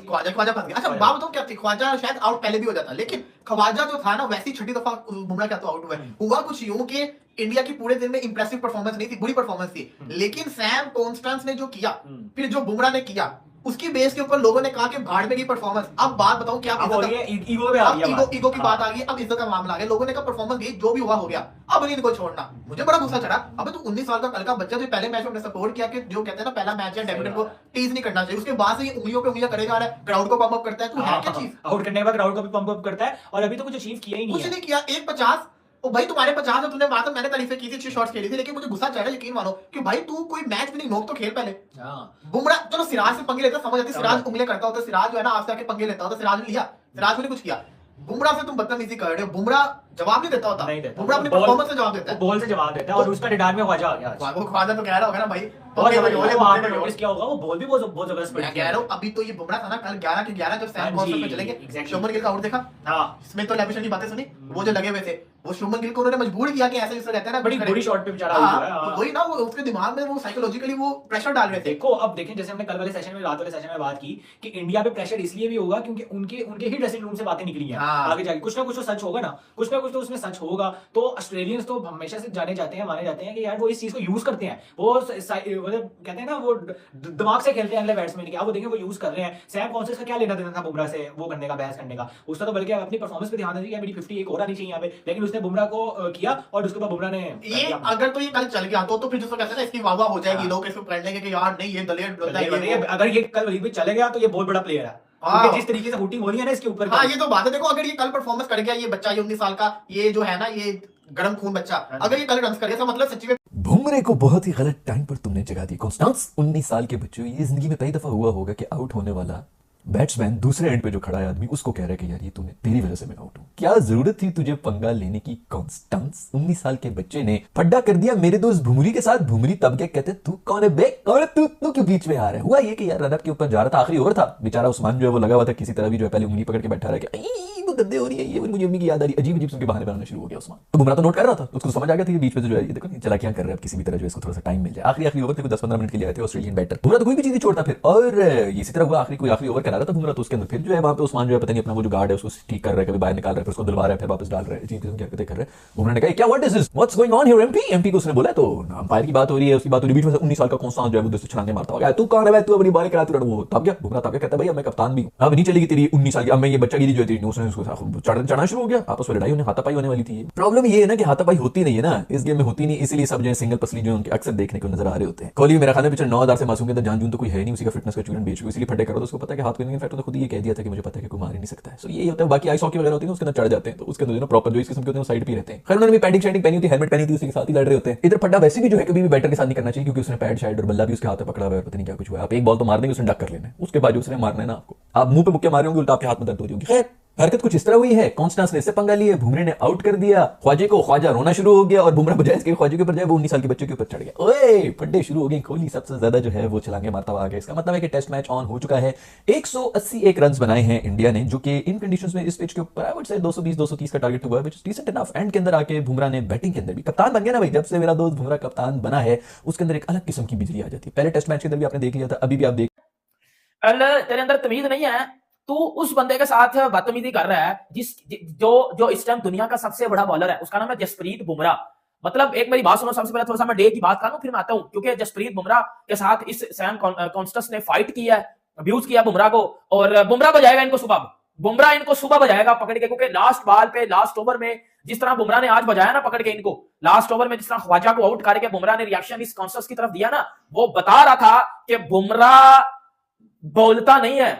ख्वाजा ख्वाजा फंस गया। अच्छा बात बताऊं क्या थी, ख्वाजा शायद आउट पहले भी हो जाता, लेकिन ख्वाजा जो था ना वैसी छठी दफा बुमराह क्या तो आउट हुआ है। हुआ कुछ यूं कि इंडिया की पूरे दिन में इंप्रेसिव परफॉर्मेंस नहीं थी, बुरी परफॉर्मेंस थी, लेकिन सैम कॉन्स्टेंस ने जो किया, फिर जो बुमराह ने किया, उसकी बेस के ऊपर लोगों ने कहा कि भाड़ में की परफॉर्मेंस। अब बात बताऊं क्या, ईगो पे आ गया, ईगो की बात आ गई, अब इज्जत का मामला आ गया। लोगों ने कहा परफॉर्मेंस गई, जो भी हुआ हो गया, अब नहीं इनको छोड़ना। मुझे बड़ा गुस्सा चढ़ा, अबे तू 19 साल का कल का बच्चा जो पहले मैच में सपोर्ट किया कि जो कहते हैं ना पहला मैच है डेब्यूटेंट को टीज नहीं करना चाहिए, उसके बाद से ये उंगलियों पे उंगलियां करे जा रहा है, क्राउड को पंप अप करता है। तू है क्या चीज? आउट करने के बाद क्राउड को भी पंप अप करता है और अभी तो कुछ अचीव किया ही नहीं कुछ है। नहीं किया। 1-50 ओ भाई तुम्हारे 50 है, तूने मारा, मैंने तारीफें की थी, अच्छी शॉट्स खेली थी, लेकिन मुझे गुस्सा चढ़ा, यकीन मानो कि भाई तू कोई मैच भी नहीं, नोक तो खेल पहले। बुमराह चलो सिराज से पंगे लेता समझ आती, सिराज उंगलियां करता होता, सिराज जो है ना आपसे आके पंगे लेता होता, सिराज ने लिया, सिराज ने कुछ किया। बुमराह से तुम बदतमीजी कर रहे हो, बुमराह जवाब नहीं देता होता, बुमराह अपनी परफॉर्मेंस से जवाब देता है, बॉल से जवाब देता है और उसका रिटायर में ख्वाजा आ गया। वो ख्वाजा तो कह रहा होगा ना भाई, बहुत नोटिस किया होगा, वो बॉल भी बहुत जबरदस्त मैं कह रहा हूं अभी तो ये बुमराह था ना कल 11 के 11 जब सैम कॉन्सर्ट में चलेंगे, शुभमन गिल का आउट देखा, हां इसमें तो लेविशन की बातें सुनी, वो जो लगे हुए थे, वो शुभमन गिल को उन्होंने मजबूर किया कि ऐसे रहता है ना, बड़ी बुरी शॉट पे बेचारा हुआ है। तो वही ना, वो उसके दिमाग में वो साइकोलॉजिकली वो प्रेशर डाल रहे थे। देखो अब देखें, जैसे हमने कल वाले सेशन में, रात वाले सेशन में बात की कि इंडिया पे प्रेशर इसलिए भी होगा क्योंकि उनके ही ड्रेसिंग रूम से बातें निकली हैं। आगे जाके कुछ ना कुछ तो सच होगा ना, कुछ ना कुछ तो उसमें सच होगा। तो ऑस्ट्रेलियंस तो हमेशा से जाने जाते हैं, माने जाते हैं कि यार वो इस चीज को यूज करते हैं, वो मतलब कहते हैं ना वो दिमाग से खेलते हैं अगले बैट्समैन के। आप वो देखें वो यूज कर रहे हैं। सैम कॉन्सर्स का क्या लेना देना था बुमराह से वो करने का, बहस करने का? उसका तो बल्कि अपनी परफॉर्मेंस पे ध्यान देना, मेरी 50 एक और आनी चाहिए यहाँ पे, लेकिन उसने बुमराह को किया और उसके बाद बुमराह ने ये अगर तो ये कल चल गया तो फिर जिसको कहते हैं ना इसकी वाह हो जाएगी, लोग इसको पढ़ लेंगे कि यार नहीं ये दलेर बंदा है। अगर ये कल वलीद पे चले गया तो ये बहुत बड़ा प्लेयर है, क्योंकि जिस तरीके से हुटी बोली है ना इसके ऊपर। हाँ ये तो बात है। देखो अगर ये कल परफॉर्मेंस कर गया, ये बच्चा ये 19 साल का, ये जो है ना ये गरम खून बच्चा, अगर ये कल रन कर गया तो मतलब सच्ची में बुमराह को बहुत ही गलत टाइम पर तुमने जगा दी कॉन्स्टेंस। 19 साल के बच्चों, ये जिंदगी में कई दफा हुआ होगा कि आउट होने वाला बैट्समैन दूसरे एंड पे जो खड़ा है आदमी उसको कह रहा है कि यार ये तूने, तेरी वजह से मैं आउट हूं। क्या जरूरत थी तुझे पंगा लेने की कॉन्स्टेंस? 19 साल के बच्चे ने फड्डा कर दिया मेरे दोस्त भुमरी के साथ। भुमरी तब क्या कहते, तू कौन है बे, कौन है तू क्यों बीच में आ रहा है? हुआ ये कि यार रनअप के ऊपर जा रहा था, आखिरी ओवर था, बेचारा उस्मान जो है वो लगा हुआ था किसी तरह भी, जो है पहले उंगली पकड़ के बैठा रहा कि वो गंदे हो रही है, ये मुझे अम्मी की याद आ रही, अजीब अजीब के बहाने बनाना शुरू हो गया उस्मान। तो बुमराह तो नोट कर रहा था, उसको समझ आ गया था कि बीच में जो है ये देखो चला क्या कर रहा है, किसी भी तरह जो इसको थोड़ा सा टाइम मिल जाए। आखिरी ओवर थे 10-15 मिनट के लिए आए थे ऑस्ट्रेलियन बैटर। बुमराह तो कोई भी चीज नहीं छोड़ता फिर, और इसी तरह हुआ आखिरी ओवर करा रहा था बुमराह, तो उसके अंदर फिर जो है वहां पे उस्मान जो है पता नहीं अपना वो जो गार्ड है उसको ठीक कर रहा है, कभी बाहर निकाल रहा है, फिर उसको दिलवा रहा है, फिर वापस डाल रहा है, अजीब किस्म की हरकतें कर रहे हैं। बुमराह ने कहा क्या what is this, what's going on here MP को उसने बोला, तो अंपायर की बात हो रही है, उसकी बात हो रही है, बीच में से 19 साल का कौन जो है वो दोस्त छलांगे मारता होगा, तू कौन है भाई, तू अपनी बॉल करा, तू वो तब क्या बुमराह तब क्या कहता है भाई अब मैं कप्तान भी हूं, अब नहीं चलेगी तेरी 19 साल की, अब मैं ये बच्चा गिरी जो थी उसने उसको चढ़ना शुरू हो गया, आपस में लड़ाई होने, हाथापाई होने वाली थी। प्रॉब्लम ये है ना कि हाथापाई होती नहीं है ना, इस गेम में होती नहीं, इसीलिए सब जो है सिंगल पसली जो उनके अक्सर देखने को नजर आ रहे होते हैं। कोहली मेरा ख्याल है पिछले 9000 से मासूम के अंदर जान जून तो कोई है नहीं, उसी का फिटनेस का चूरन बेच, इसलिए फटे करो, तो उसको पता है कि हाथ में इनफैक्ट तो खुद ये कह दिया था कि मुझे पता है कि कोई मार ही नहीं सकता है। सो यही होता है, बाकी आइस हॉकी वगैरह होती है उसके अंदर चढ़ जाते हैं, तो उसके अंदर प्रॉपर जो इस किस्म के होते हैं साइड पे रहते हैं। खैर उन्होंने भी पैडिंग शैडिंग पहनी होती है, हेलमेट पहनी थी, उसके साथ ही लड़ रहे होते हैं। इधर फड्डा वैसे भी जो है कभी भी बैटर के साथ नहीं करना चाहिए, क्योंकि उसने पैड शायद और बल्ला भी उसके हाथ में पकड़ा हुआ है, पता नहीं क्या कुछ हुआ है। आप एक बॉल तो मार देंगे, उसने डक कर लेना है, उसके बाद जो उसने मारना है ना आपको, आप मुंह पे मुक्के मारे होंगे, उल्टा आपके हाथ में दर्द हो रही होगी। खैर हरकत कुछ इस तरह हुई है, कॉन्स्टेंस ने इससे पंगा लिए, बुमराह ने आउट कर दिया, ख्वाजे को ख्वाजा रोना शुरू हो गया, और बुमराह बजाय इसके ख्वाजे के ऊपर जाए वो 19 साल के बच्चे के ऊपर चढ़ गया। ओए फड्डे शुरू हो गए, कोहली सबसे ज्यादा जो है वो छलांगे मारता हुआ आ गया। इसका मतलब है कि टेस्ट मैच ऑन हो चुका है। 181 रन बनाए हैं इंडिया ने, जो कि इन कंडीशंस में इस पिच के ऊपर आई वुड से 220-230 का टारगेट हुआ है, which is decent enough. End के अंदर आके बुमराह ने बैटिंग के अंदर भी कप्तान बन गया ना भाई, जब से मेरा दोस्त बुमराह कप्तान बना है उसके अंदर एक अलग किस्म की बिजली आ जाती है। पहले टेस्ट मैच के अंदर भी आपने देख लिया था, अभी भी आप देख, तेरे अंदर तमीज नहीं है, तू उस बंदे के साथ बदतमीजी कर रहा है जो इस टाइम दुनिया का सबसे बड़ा बॉलर है, उसका नाम है जसप्रीत बुमराह। मतलब एक मेरी बात सुनो, सबसे पहले थोड़ा सा मैं डे की बात करूं फिर मैं आता हूं, क्योंकि जसप्रीत बुमराह के साथ इस सैम कॉन्स्टेंस ने फाइट किया है, अब्यूज किया बुमराह को, और बुमराह बजाएगा इनको सुबह, बुमराह इनको सुबह बजाएगा पकड़ के, क्योंकि लास्ट बॉल पे लास्ट ओवर में जिस तरह बुमराह ने आज बजाया ना पकड़ के इनको, लास्ट ओवर में जिस तरह ख्वाजा को आउट करके बुमराह ने रिएक्शन इस कॉन्स्टेंस की तरफ दिया ना, वो बता रहा था कि बुमराह बोलता नहीं है,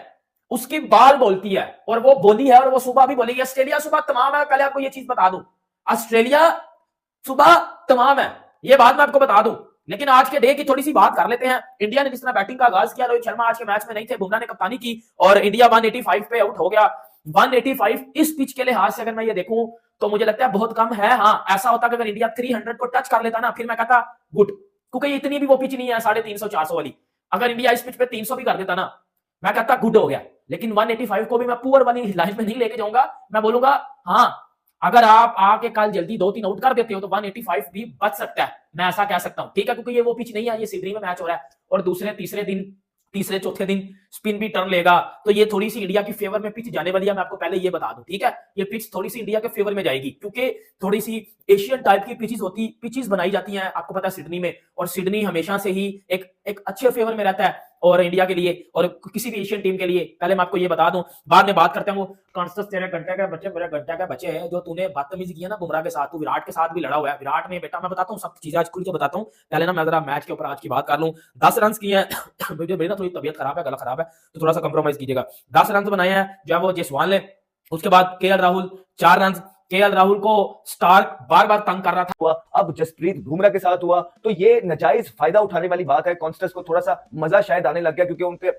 उसकी बाल बोलती है, और वो बोली है, और वो सुबह भी बोलेगी। ऑस्ट्रेलिया सुबह तमाम है, पहले आपको ये चीज बता दूं, ऑस्ट्रेलिया सुबह तमाम है, ये बात मैं आपको बता दूं। लेकिन आज के डे की थोड़ी सी बात कर लेते हैं। इंडिया ने जिस तरह बैटिंग का आगाज किया, रोहित शर्मा आज के मैच में नहीं थे, बुमराह ने कप्तानी की और इंडिया 185 पे आउट हो गया। 185 इस पिच के लिहाज से अगर मैं ये देखूं तो मुझे लगता है बहुत कम है। हाँ ऐसा होता कि अगर इंडिया 300 को टच कर लेता ना, फिर मैं कहता गुड, क्योंकि इतनी भी वो पिच नहीं है 350-400 वाली। अगर इंडिया इस पिच पे 300 भी कर देता ना, मैं कहता गुड हो गया। लेकिन 185 को भी मैं पुअर वाली लाइन में नहीं लेके जाऊंगा, मैं बोलूंगा हाँ अगर आप आके कल जल्दी 2-3 आउट कर देते हो तो 185 भी बच सकता है, मैं ऐसा कह सकता हूं, ठीक है, क्योंकि ये वो पिच नहीं है, ये सिडनी में मैच हो रहा है और दूसरे तीसरे दिन तीसरे चौथे दिन स्पिन भी टर्न लेगा, तो ये थोड़ी सी इंडिया की फेवर में पिच जाने वाली है। मैं आपको पहले ये बता दूं, ठीक है, ये पिच थोड़ी सी इंडिया के फेवर में जाएगी, क्योंकि थोड़ी सी एशियन टाइप की पिचेस बनाई जाती हैं, आपको पता है सिडनी में, और सिडनी हमेशा से ही एक अच्छे फेवर में रहता है और इंडिया के लिए और किसी भी एशियन टीम के लिए। पहले मैं आपको ये बता दूं, बाद में बात करते हैं। वो कॉन्स्टेंस तेरे घंटे का बच्चे, मेरे घंटे का बच्चे है, जो तूने बदतमीजी किया ना बुमराह के साथ, तू विराट के साथ भी लड़ा हुआ है। विराट ने बेटा, मैं बताता हूँ सब चीजें आज खुल के बताता हूँ। पहले ना मैं जरा मैच के ऊपर आज की बात कर लूं। 10 रन किए हैं मुझे मेरी ना थोड़ी तबीयत खराब है, गला खराब है, तो थोड़ा सा कंप्रोमाइज कीजिएगा। 10 रन बनाए हैं जो है वो जयसवाल ने। उसके बाद KL Rahul 4 run. KL Rahul को स्टार्क बार बार तंग कर रहा था। अब जसप्रीत बुमराह के साथ हुआ, तो ये नाजायज फायदा उठाने वाली बात है। कॉन्स्टेंस को थोड़ा सा मजा शायद आने लग गया, क्योंकि उनके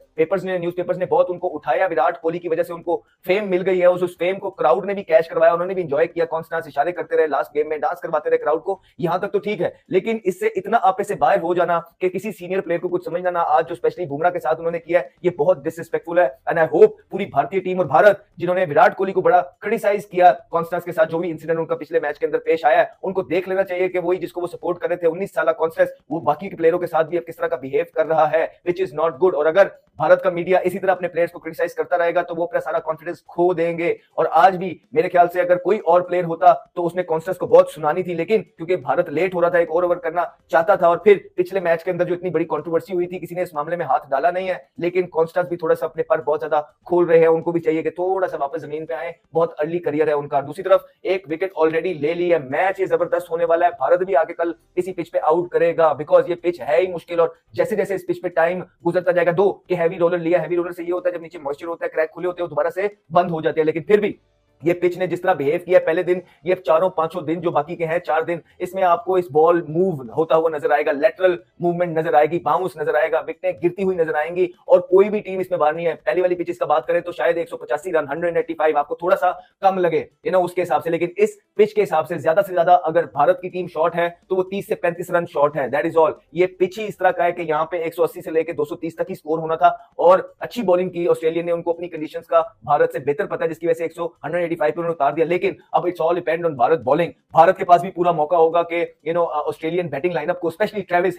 न्यूज़पेपर्स ने बहुत उनको उठाया। विराट कोहली की वजह से उनको फेम मिल गई है, उस फेम को क्राउड ने भी कैश करवाया, उन्होंने भी एंजॉय किया। कॉन्स्टेंस इशारे करते रहे, लास्ट गेम में डांस करवाते रहे क्राउड को, यहां तक तो ठीक है, लेकिन इससे इतना आपे से बाहर हो जाना कि किसी सीनियर प्लेयर को कुछ समझना ना, आज जो स्पेशली बुमराह के साथ उन्होंने किया है, ये बहुत डिसरिस्पेक्टफुल है। एंड आई होप पूरी भारतीय टीम और भारत, जिन्होंने विराट कोहली को बड़ा क्रिटिसाइज किया कॉन्स्टेंस के साथ, जो भी इंसिडेंट उनका पिछले मैच के अंदर पेश आया है, उनको देख लेना चाहिए कि वही जिसको वो सपोर्ट कर रहे थे 19 साल कॉन्स्टेंस, वो बाकी के प्लेयरों के साथ भी अब किस तरह का बिहेव कर रहा है, विच इज नॉट गुड। और अगर भारत का मीडिया इसी तरह अपने प्लेयर्स को क्रिटिसाइज करता रहेगा तो वो अपना सारा कॉन्फिडेंस खो देंगे। और आज भी मेरे ख्याल से अगर कोई और प्लेयर होता तो उसने कॉन्स्टेंस को बहुत सुनानी थी, लेकिन क्योंकि भारत लेट हो रहा था, एक और ओवर करना चाहता था, और फिर पिछले मैच के अंदर जो इतनी बड़ी कंट्रोवर्सी हुई थी, किसी ने इस मामले में हाथ डाला नहीं है। लेकिन कॉन्स्टेंस भी थोड़ा सा अपने पर बहुत ज्यादा खोल रहे हैं, उनको भी चाहिए कि थोड़ा सा वापस जमीन पे आए, बहुत अर्ली करियर है उनका। दूसरी तरफ एक विकेट ऑलरेडी ले ली है, मैच ये जबरदस्त होने वाला है। भारत भी आगे कल इसी पिच पे आउट करेगा, बिकॉज ये पिच है ही मुश्किल, और जैसे जैसे इस पिच पे टाइम गुजरता जाएगा, दो कि हैवी रोलर लिया, हैवी रोलर से ये होता है जब नीचे मॉइस्चर होता है, क्रैक खुले होते हैं, दोबारा से बंद हो जाते हैं, लेकिन फिर भी ये पिच ने जिस तरह बिहेव किया पहले दिन, ये 4-5 दिन जो बाकी के हैं 4 दिन, इसमें आपको इस बॉल मूव होता हुआ नजर आएगा, लेटरल मूवमेंट नजर आएगी, बाउंस नजर आएगा, विकेटें गिरती हुई नजर आएंगी, और कोई भी टीम इसमें बाहर नहीं है। पहली वाली पिचेस का बात करें तो शायद 185 रन 185 आपको थोड़ा सा कम लगे उसके हिसाब से, लेकिन इस पिच के हिसाब से ज्यादा अगर भारत की टीम शॉर्ट है तो वो 30 से 35 रन शॉर्ट है, दैट इज ऑल। ये पिच ही इस तरह का है कि यहाँ पे 180 से लेकर 230 तक ही स्कोर होना था, और अच्छी बॉलिंग की ऑस्ट्रेलिया ने, उनको अपनी कंडीशंस का भारत से बेहतर पता है, जिसकी वजह से 185 पे उन्होंने उतार दिया। लेकिन अब it's all depend on Bharat bowling. Bharat के पास भी पूरा मौका होगा कि ऑस्ट्रेलियन बैटिंग लाइनअप को, स्पेशली ट्रेविस